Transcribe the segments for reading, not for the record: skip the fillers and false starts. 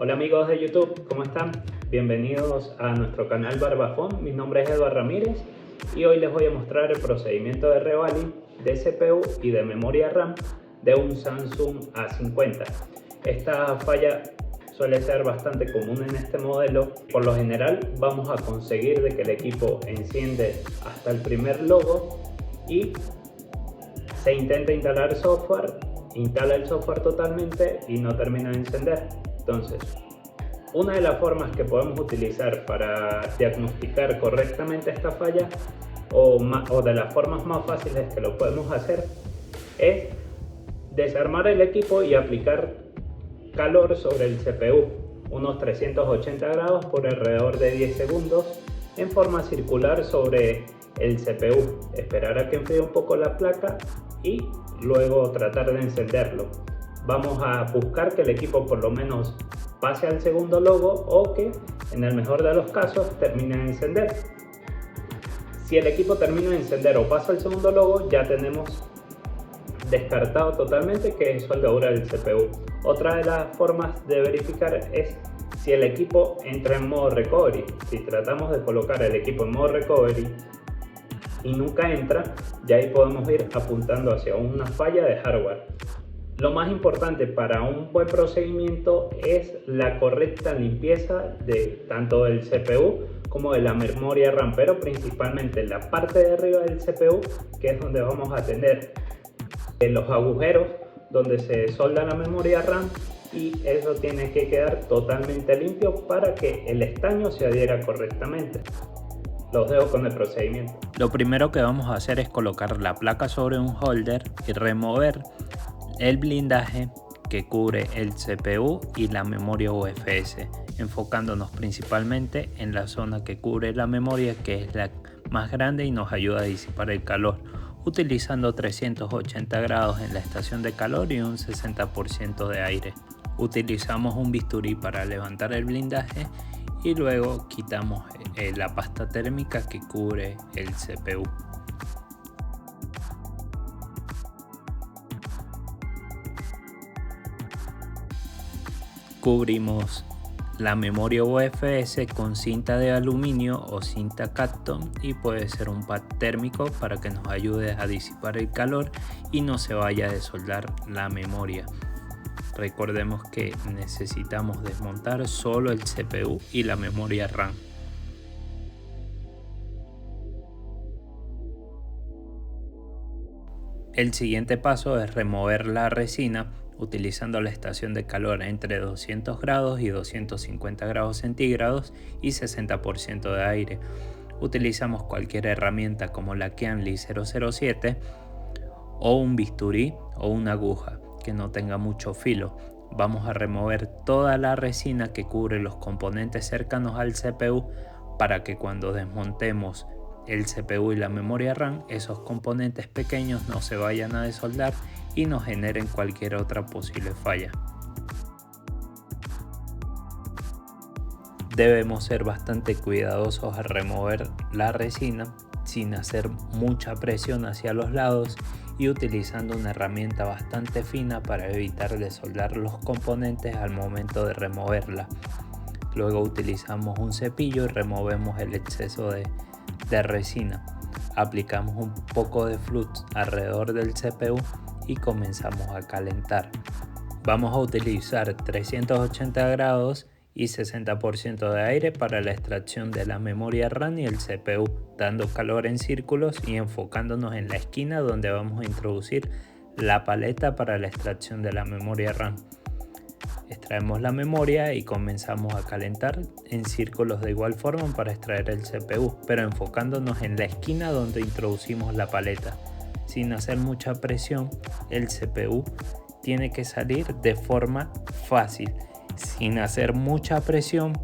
Hola amigos de YouTube, ¿cómo están? Bienvenidos a nuestro canal Barbafón. Mi nombre es Eduardo Ramírez y hoy les voy a mostrar el procedimiento de revaling de CPU y de memoria RAM de un Samsung A50. Esta falla suele ser bastante común en este modelo. Por lo general vamos a conseguir de que el equipo enciende hasta el primer logo y se intenta instalar software, instala el software totalmente y no termina de encender. Entonces, una de las formas que podemos utilizar para diagnosticar correctamente esta falla o de las formas más fáciles que lo podemos hacer es desarmar el equipo y aplicar calor sobre el CPU, unos 380 grados por alrededor de 10 segundos en forma circular sobre el CPU, esperar a que enfríe un poco la placa y luego tratar de encenderlo. Vamos a buscar que el equipo por lo menos pase al segundo logo o que en el mejor de los casos termine de encender. Si el equipo termina de encender o pasa al segundo logo, ya tenemos descartado totalmente que es soldadura del CPU. Otra de las formas de verificar es si el equipo entra en modo recovery. Si tratamos de colocar el equipo en modo recovery y nunca entra, ya ahí podemos ir apuntando hacia una falla de hardware. Lo más importante para un buen procedimiento es la correcta limpieza de tanto del CPU como de la memoria RAM, pero principalmente la parte de arriba del CPU, que es donde vamos a tener los agujeros donde se solda la memoria RAM, y eso tiene que quedar totalmente limpio para que el estaño se adhiera correctamente. Los dejo con el procedimiento. Lo primero que vamos a hacer es colocar la placa sobre un holder y remover el blindaje que cubre el CPU y la memoria UFS, enfocándonos principalmente en la zona que cubre la memoria, que es la más grande y nos ayuda a disipar el calor, utilizando 380 grados en la estación de calor y un 60% de aire. Utilizamos un bisturí para levantar el blindaje y luego quitamos la pasta térmica que cubre el CPU. Cubrimos la memoria UFS con cinta de aluminio o cinta Kapton, y puede ser un pad térmico para que nos ayude a disipar el calor y no se vaya a desoldar la memoria. Recordemos que necesitamos desmontar solo el CPU y la memoria RAM. El siguiente paso es remover la resina utilizando la estación de calor entre 200 grados y 250 grados centígrados y 60% de aire. Utilizamos cualquier herramienta como la Kianli 007 o un bisturí o una aguja que no tenga mucho filo. Vamos a remover toda la resina que cubre los componentes cercanos al CPU para que cuando desmontemos el CPU y la memoria RAM, esos componentes pequeños no se vayan a desoldar y no generen cualquier otra posible falla. Debemos ser bastante cuidadosos al remover la resina sin hacer mucha presión hacia los lados y utilizando una herramienta bastante fina para evitar desoldar los componentes al momento de removerla. Luego utilizamos un cepillo y removemos el exceso de resina. Aplicamos un poco de flux alrededor del CPU y comenzamos a calentar. Vamos a utilizar 380 grados y 60% de aire para la extracción de la memoria RAM y el CPU, dando calor en círculos y enfocándonos en la esquina donde vamos a introducir la paleta para la extracción de la memoria RAM. Extraemos la memoria y comenzamos a calentar en círculos de igual forma para extraer el CPU, pero enfocándonos en la esquina donde introducimos la paleta. Sin hacer mucha presión, el CPU tiene que salir de forma fácil, sin hacer mucha presión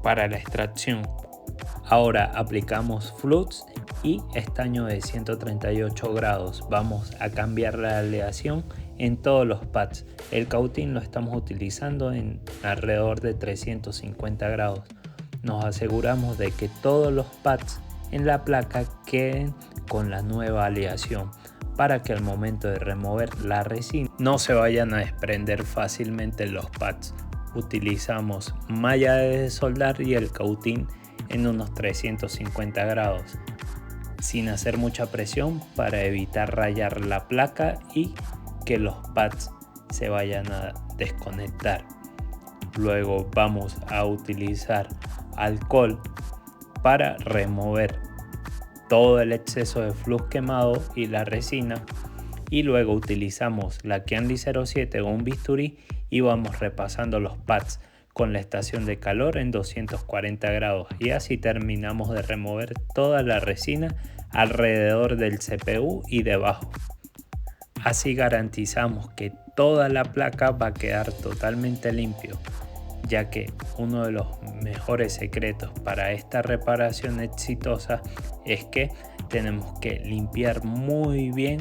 para la extracción. Ahora aplicamos flux y estaño de 138 grados. Vamos a cambiar la aleación en todos los pads. El cautín lo estamos utilizando en alrededor de 350 grados. Nos aseguramos de que todos los pads en la placa queden con la nueva aleación para que al momento de remover la resina no se vayan a desprender fácilmente los pads. utilizamos malla de desoldar y el cautín en unos 350 grados, sin hacer mucha presión para evitar rayar la placa y que los pads se vayan a desconectar. Luego vamos a utilizar alcohol para remover todo el exceso de flux quemado y la resina, y luego utilizamos la Kianli 07 o un bisturí y vamos repasando los pads con la estación de calor en 240 grados, y así terminamos de remover toda la resina alrededor del CPU y debajo. Así garantizamos que toda la placa va a quedar totalmente limpio, ya que uno de los mejores secretos para esta reparación exitosa es que tenemos que limpiar muy bien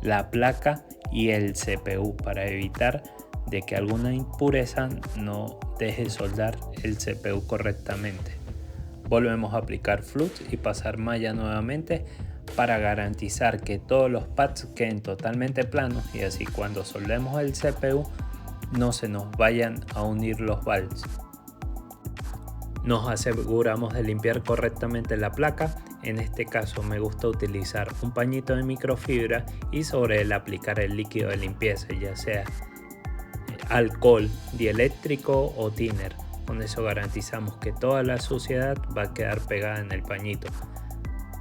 la placa y el CPU para evitar de que alguna impureza no deje soldar el CPU correctamente. Volvemos a aplicar flux y pasar malla nuevamente para garantizar que todos los pads queden totalmente planos, y así cuando soldemos el CPU no se nos vayan a unir los valves. Nos aseguramos de limpiar correctamente la placa. En este caso me gusta utilizar un pañito de microfibra y sobre él aplicar el líquido de limpieza, ya sea alcohol dieléctrico o thinner. Con eso garantizamos que toda la suciedad va a quedar pegada en el pañito.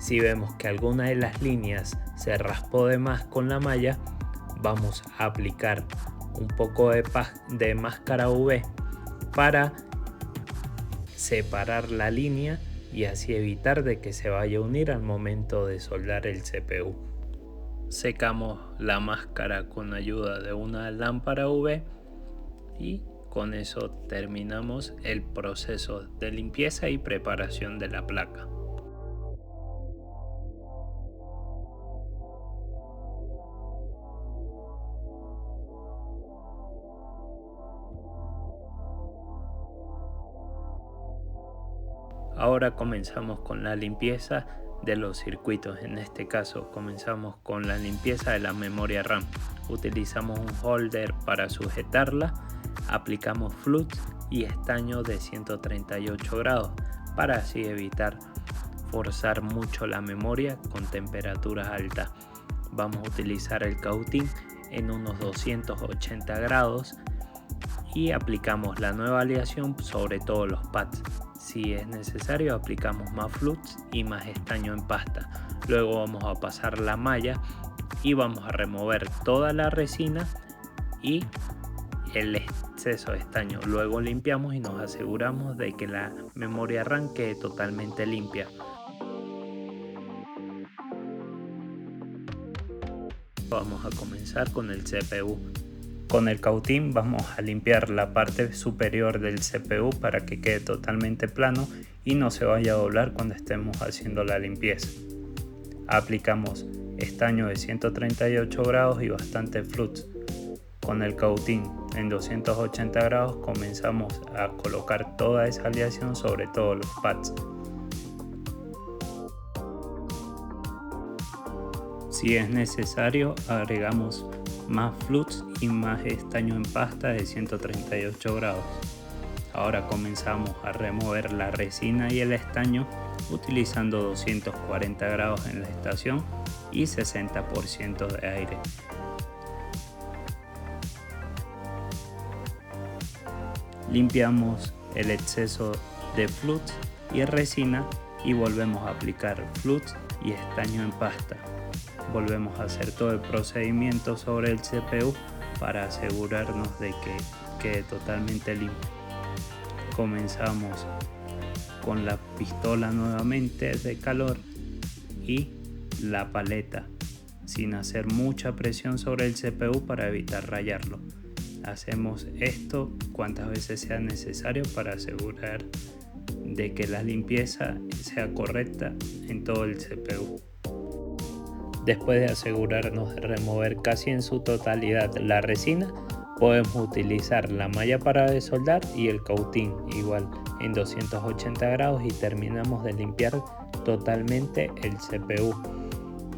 Si vemos que alguna de las líneas se raspó de más con la malla, vamos a aplicar un poco de máscara UV para separar la línea y así evitar de que se vaya a unir al momento de soldar el CPU. Secamos la máscara con ayuda de una lámpara UV y con eso terminamos el proceso de limpieza y preparación de la placa. Ahora comenzamos con la limpieza de los circuitos. En este caso comenzamos con la limpieza de la memoria RAM. Utilizamos un holder para sujetarla, aplicamos flux y estaño de 138 grados para así evitar forzar mucho la memoria con temperaturas altas. Vamos a utilizar el cautín en unos 280 grados y aplicamos la nueva aleación sobre todos los pads. Si es necesario aplicamos más flux y más estaño en pasta. Luego vamos a pasar la malla y vamos a remover toda la resina y el exceso de estaño. Luego limpiamos y nos aseguramos de que la memoria RAM quede totalmente limpia. Vamos a comenzar con el CPU. Con el cautín vamos a limpiar la parte superior del CPU para que quede totalmente plano y no se vaya a doblar cuando estemos haciendo la limpieza. Aplicamos estaño de 138 grados y bastante flux. Con el cautín en 280 grados comenzamos a colocar toda esa aleación sobre todos los pads. Si es necesario agregamos más flux y más estaño en pasta de 138 grados. Ahora comenzamos a remover la resina y el estaño utilizando 240 grados en la estación y 60% de aire. Limpiamos el exceso de flux y resina y volvemos a aplicar flux y estaño en pasta. Volvemos a hacer todo el procedimiento sobre el CPU para asegurarnos de que quede totalmente limpio. Comenzamos con la pistola nuevamente de calor y la paleta sin hacer mucha presión sobre el CPU para evitar rayarlo. Hacemos esto cuantas veces sea necesario para asegurar de que la limpieza sea correcta en todo el CPU. Después de asegurarnos de remover casi en su totalidad la resina, podemos utilizar la malla para desoldar y el cautín igual en 280 grados y terminamos de limpiar totalmente el CPU.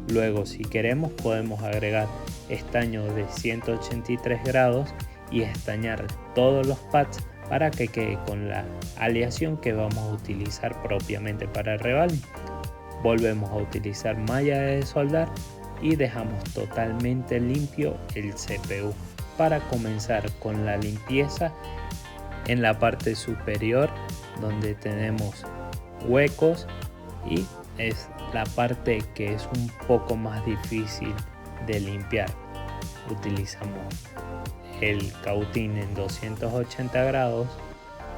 Luego, si queremos, podemos agregar estaño de 183 grados y estañar todos los pads para que quede con la aleación que vamos a utilizar propiamente para el revaling. Volvemos a utilizar malla de soldar y dejamos totalmente limpio el CPU para comenzar con la limpieza en la parte superior, donde tenemos huecos y es la parte que es un poco más difícil de limpiar. Utilizamos el cautín en 280 grados,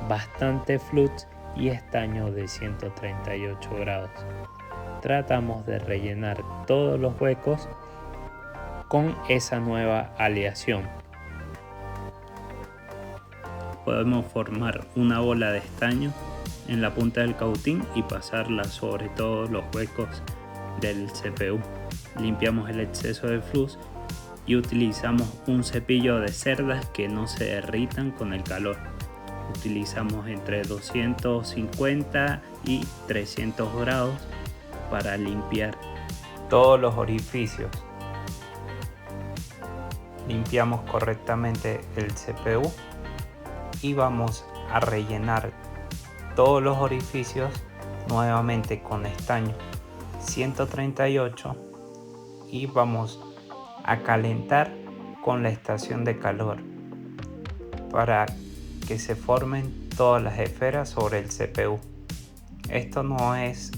bastante flux y estaño de 138 grados. Tratamos de rellenar todos los huecos con esa nueva aleación. Podemos formar una bola de estaño en la punta del cautín y pasarla sobre todos los huecos del CPU. Limpiamos el exceso de flux y utilizamos un cepillo de cerdas que no se derritan con el calor. Utilizamos entre 250 y 300 grados para limpiar todos los orificios. Limpiamos correctamente el CPU y vamos a rellenar todos los orificios nuevamente con estaño 138 y vamos a calentar con la estación de calor para que se formen todas las esferas sobre el CPU. Esto no es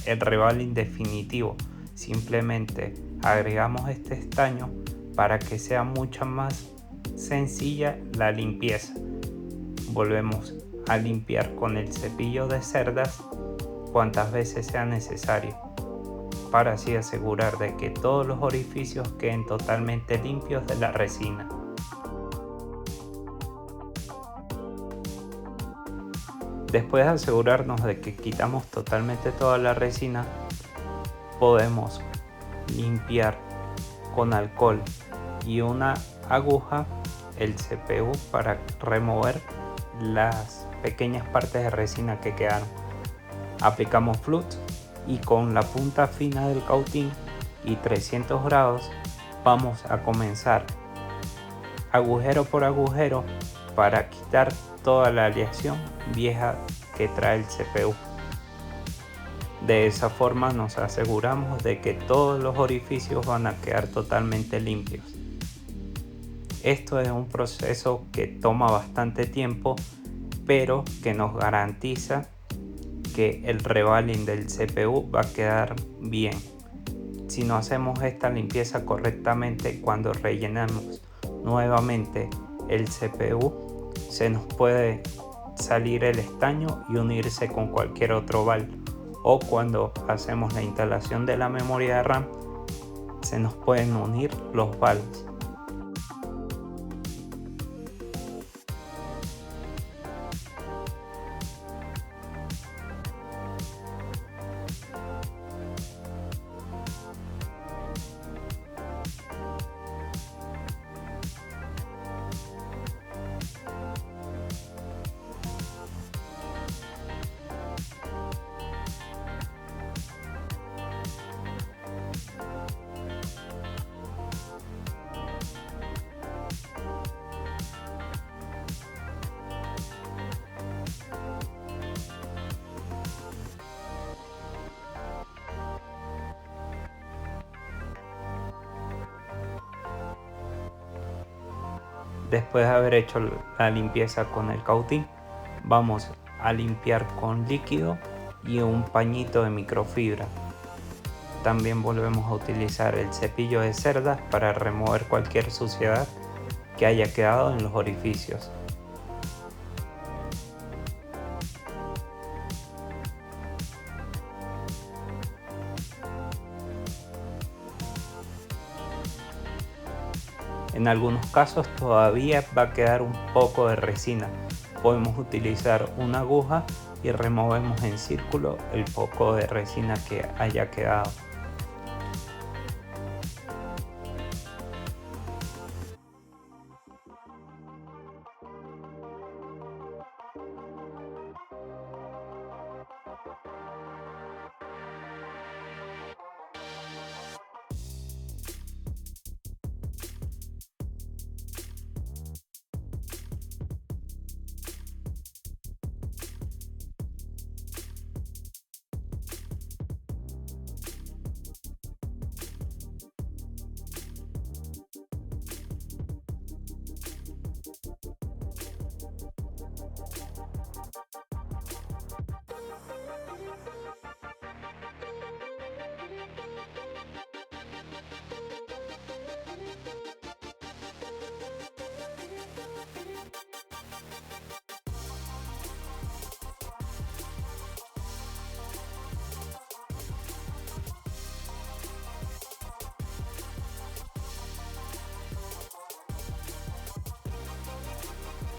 el revaling definitivo, simplemente agregamos este estaño para que sea mucho más sencilla la limpieza. Volvemos a limpiar con el cepillo de cerdas cuantas veces sea necesario, para así asegurar de que todos los orificios queden totalmente limpios de la resina. Después de asegurarnos de que quitamos totalmente toda la resina, podemos limpiar con alcohol y una aguja el CPU para remover las pequeñas partes de resina que quedaron. Aplicamos flux y con la punta fina del cautín y 300 grados vamos a comenzar agujero por agujero para quitar toda la aleación vieja que trae el CPU. De esa forma nos aseguramos de que todos los orificios van a quedar totalmente limpios. Esto es un proceso que toma bastante tiempo, pero que nos garantiza que el revaling del CPU va a quedar bien. Si no hacemos esta limpieza correctamente, cuando rellenamos nuevamente el CPU, se nos puede salir el estaño y unirse con cualquier otro valve, o cuando hacemos la instalación de la memoria de RAM se nos pueden unir los valves. Después de haber hecho la limpieza con el cautín, vamos a limpiar con líquido y un pañito de microfibra. También volvemos a utilizar el cepillo de cerdas para remover cualquier suciedad que haya quedado en los orificios. En algunos casos todavía va a quedar un poco de resina. Podemos utilizar una aguja y removemos en círculo el poco de resina que haya quedado.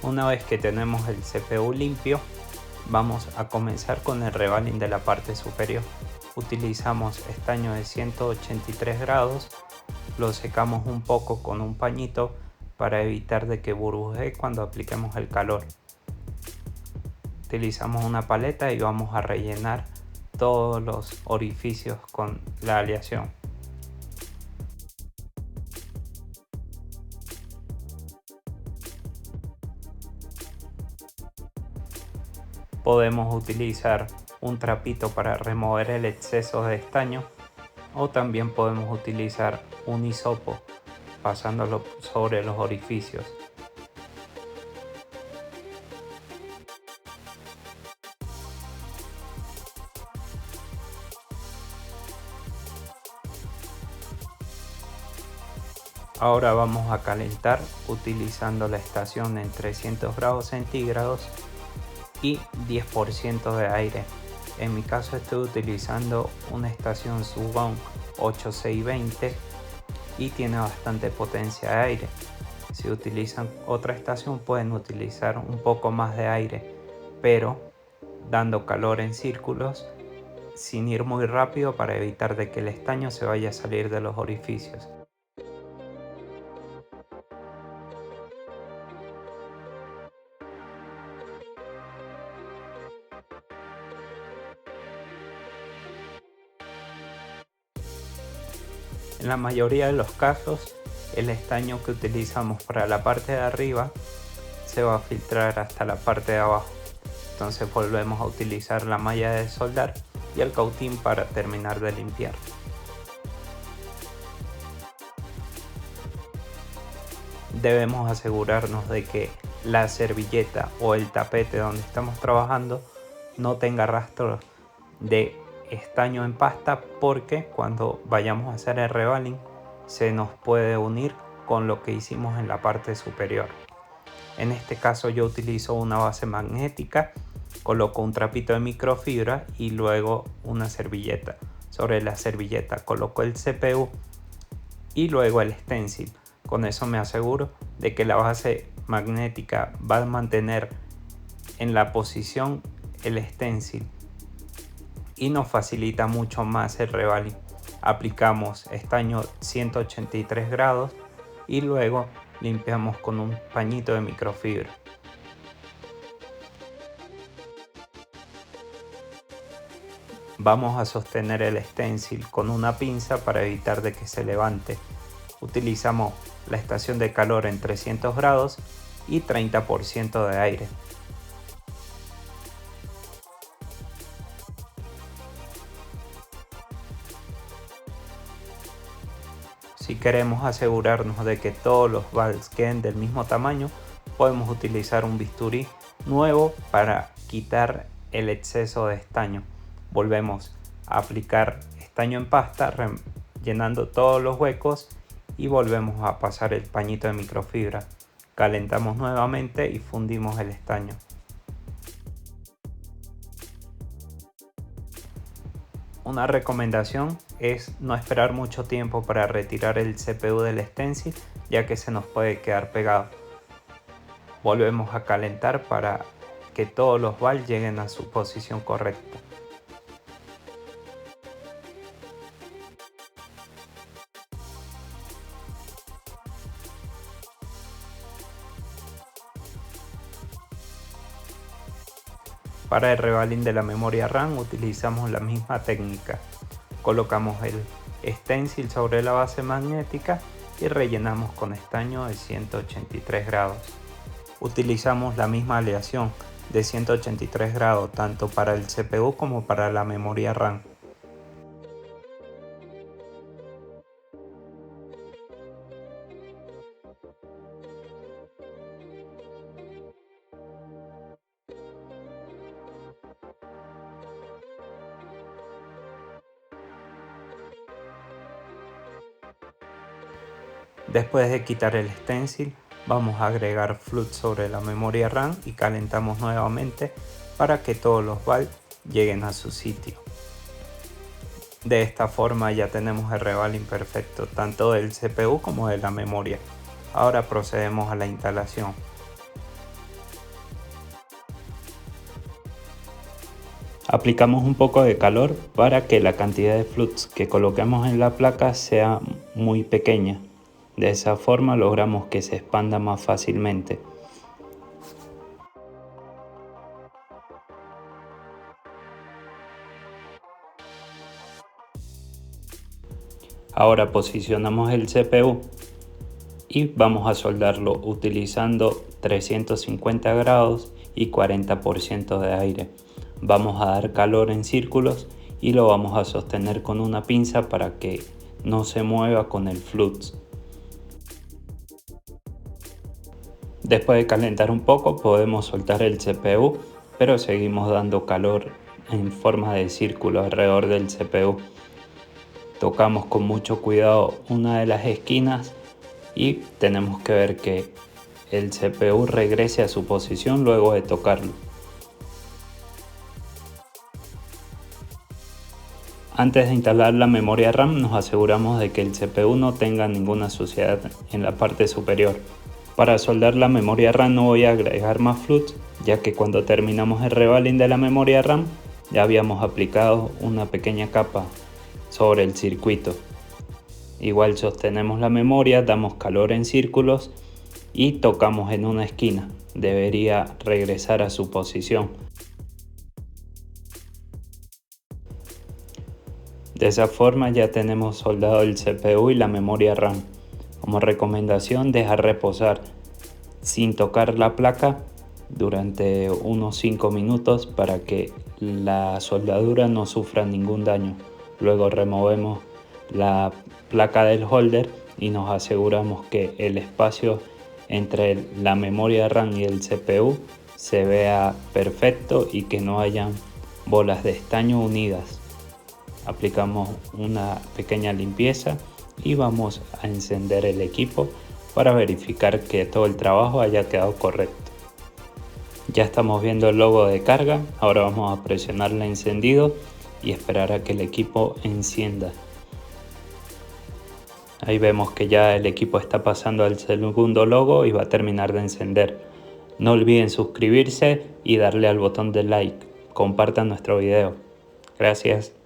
Una vez que tenemos el CPU limpio, vamos a comenzar con el revaling de la parte superior. Utilizamos estaño de 183 grados, lo secamos un poco con un pañito para evitar de que burbujee cuando apliquemos el calor. Utilizamos una paleta y vamos a rellenar todos los orificios con la aleación. Podemos utilizar un trapito para remover el exceso de estaño o también podemos utilizar un hisopo pasándolo sobre los orificios. Ahora vamos a calentar utilizando la estación en 300 grados centígrados y 10% de aire. En mi caso estoy utilizando una estación Sugon 8620 y tiene bastante potencia de aire. Si utilizan otra estación pueden utilizar un poco más de aire, pero dando calor en círculos sin ir muy rápido para evitar de que el estaño se vaya a salir de los orificios. En la mayoría de los casos, el estaño que utilizamos para la parte de arriba se va a filtrar hasta la parte de abajo. Entonces volvemos a utilizar la malla de soldar y el cautín para terminar de limpiar. Debemos asegurarnos de que la servilleta o el tapete donde estamos trabajando no tenga rastros de estaño en pasta, porque cuando vayamos a hacer el revaling se nos puede unir con lo que hicimos en la parte superior. En este caso yo utilizo una base magnética, coloco un trapito de microfibra y luego una servilleta. Sobre la servilleta coloco el CPU y luego el stencil. Con eso me aseguro de que la base magnética va a mantener en la posición el stencil y nos facilita mucho más el revaling. Aplicamos estaño 183 grados y luego limpiamos con un pañito de microfibra. Vamos a sostener el stencil con una pinza para evitar de que se levante. Utilizamos la estación de calor en 300 grados y 30% de aire. Si queremos asegurarnos de que todos los valves queden del mismo tamaño, podemos utilizar un bisturí nuevo para quitar el exceso de estaño. Volvemos a aplicar estaño en pasta, llenando todos los huecos y volvemos a pasar el pañito de microfibra. Calentamos nuevamente y fundimos el estaño. Una recomendación es no esperar mucho tiempo para retirar el CPU del stencil, ya que se nos puede quedar pegado. Volvemos a calentar para que todos los valves lleguen a su posición correcta. Para el revaling de la memoria RAM utilizamos la misma técnica. Colocamos el stencil sobre la base magnética y rellenamos con estaño de 183 grados. Utilizamos la misma aleación de 183 grados tanto para el CPU como para la memoria RAM. Después de quitar el stencil, vamos a agregar flut sobre la memoria RAM y calentamos nuevamente para que todos los valves lleguen a su sitio. De esta forma ya tenemos el revaling perfecto tanto del CPU como de la memoria. Ahora procedemos a la instalación. Aplicamos un poco de calor para que la cantidad de flux que coloquemos en la placa sea muy pequeña. De esa forma logramos que se expanda más fácilmente. Ahora posicionamos el CPU y vamos a soldarlo utilizando 350 grados y 40% de aire. Vamos a dar calor en círculos y lo vamos a sostener con una pinza para que no se mueva con el flux. Después de calentar un poco podemos soltar el CPU, pero seguimos dando calor en forma de círculo alrededor del CPU. Tocamos con mucho cuidado una de las esquinas y tenemos que ver que el CPU regrese a su posición luego de tocarlo. Antes de instalar la memoria RAM nos aseguramos de que el CPU no tenga ninguna suciedad en la parte superior. Para soldar la memoria RAM no voy a agregar más flux, ya que cuando terminamos el revaling de la memoria RAM ya habíamos aplicado una pequeña capa sobre el circuito. Igual sostenemos la memoria, damos calor en círculos y tocamos en una esquina. Debería regresar a su posición. De esa forma ya tenemos soldado el CPU y la memoria RAM. Como recomendación, dejar reposar sin tocar la placa durante unos 5 minutos para que la soldadura no sufra ningún daño. Luego removemos la placa del holder y nos aseguramos que el espacio entre la memoria RAM y el CPU se vea perfecto y que no hayan bolas de estaño unidas. Aplicamos una pequeña limpieza y vamos a encender el equipo para verificar que todo el trabajo haya quedado correcto. Ya estamos viendo el logo de carga, ahora vamos a presionarle encendido y esperar a que el equipo encienda. Ahí vemos que ya el equipo está pasando al segundo logo y va a terminar de encender. No olviden suscribirse y darle al botón de like. Compartan nuestro video. Gracias.